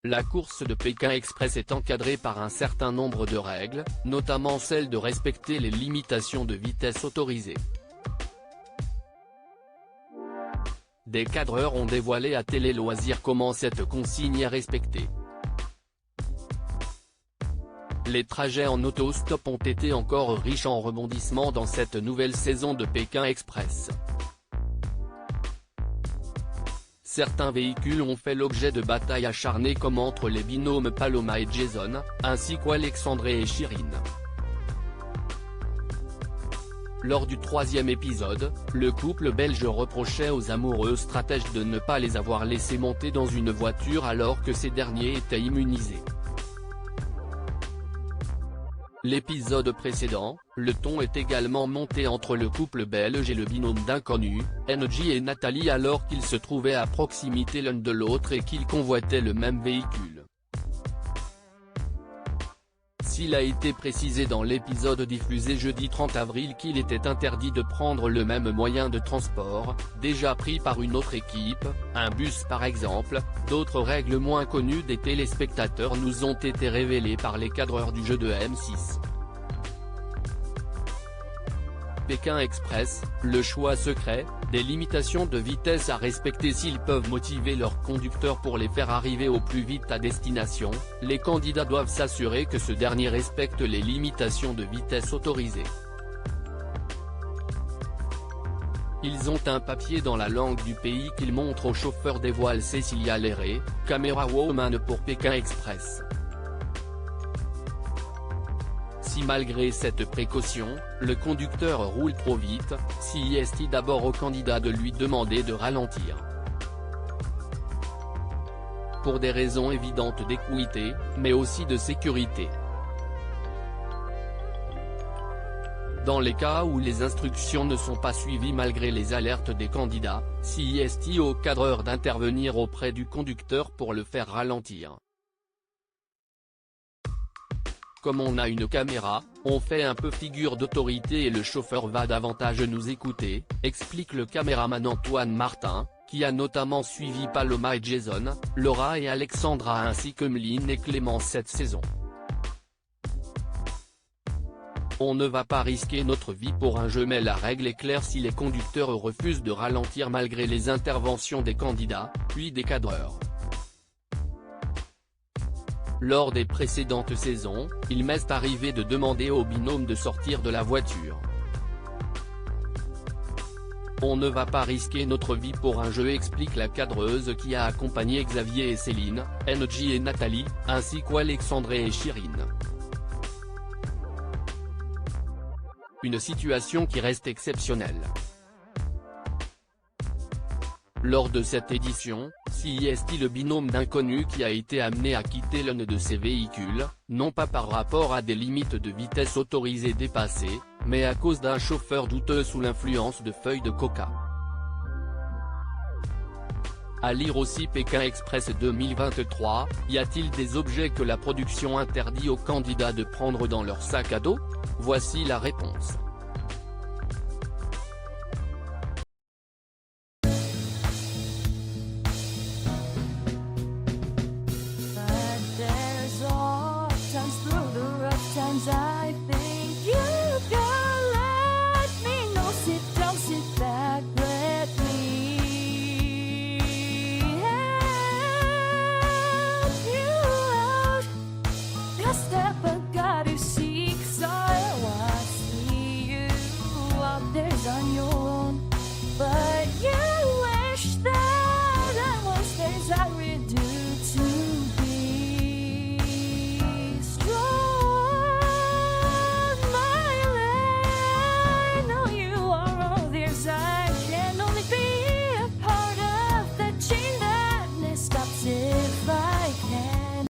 La course de Pékin Express est encadrée par un certain nombre de règles, notamment celle de respecter les limitations de vitesse autorisées. Des cadreurs ont dévoilé à Télé Loisirs comment cette consigne est respectée. Les trajets en auto-stop ont été encore riches en rebondissements dans cette nouvelle saison de Pékin Express. Certains véhicules ont fait l'objet de batailles acharnées comme entre les binômes Paloma et Jason, ainsi qu'Alexandre et Chirine. Lors du troisième épisode, le couple belge reprochait aux amoureux stratèges de ne pas les avoir laissés monter dans une voiture alors que ces derniers étaient immunisés. L'épisode précédent, le ton est également monté entre le couple belge et le binôme d'inconnus, NJ et Nathalie alors qu'ils se trouvaient à proximité l'un de l'autre et qu'ils convoitaient le même véhicule. S'il a été précisé dans l'épisode diffusé jeudi 30 avril qu'il était interdit de prendre le même moyen de transport, déjà pris par une autre équipe, un bus par exemple, d'autres règles moins connues des téléspectateurs nous ont été révélées par les cadreurs du jeu de M6. Pékin Express, le choix secret, des limitations de vitesse à respecter s'ils peuvent motiver leurs conducteurs pour les faire arriver au plus vite à destination, les candidats doivent s'assurer que ce dernier respecte les limitations de vitesse autorisées. Ils ont un papier dans la langue du pays qu'ils montrent au chauffeur, dévoile Cécilia Léré, caméra woman pour Pékin Express. Si malgré cette précaution, le conducteur roule trop vite, CIST d'abord au candidat de lui demander de ralentir. Pour des raisons évidentes d'équité, mais aussi de sécurité. Dans les cas où les instructions ne sont pas suivies malgré les alertes des candidats, CIST au cadreur d'intervenir auprès du conducteur pour le faire ralentir. Comme on a une caméra, on fait un peu figure d'autorité et le chauffeur va davantage nous écouter, explique le caméraman Antoine Martin, qui a notamment suivi Paloma et Jason, Laura et Alexandra ainsi que Meline et Clément cette saison. On ne va pas risquer notre vie pour un jeu mais la règle est claire si les conducteurs refusent de ralentir malgré les interventions des candidats, puis des cadreurs. Lors des précédentes saisons, il m'est arrivé de demander au binôme de sortir de la voiture. On ne va pas risquer notre vie pour un jeu, explique la cadreuse qui a accompagné Xavier et Céline, NJ et Nathalie, ainsi qu'Alexandre et Chirine. Une situation qui reste exceptionnelle. Lors de cette édition, CIST le binôme d'inconnus qui a été amené à quitter l'un de ses véhicules, non pas par rapport à des limites de vitesse autorisées dépassées, mais à cause d'un chauffeur douteux sous l'influence de feuilles de coca. À lire aussi Pékin Express 2023, y a-t-il des objets que la production interdit aux candidats de prendre dans leur sac à dos? Voici la réponse.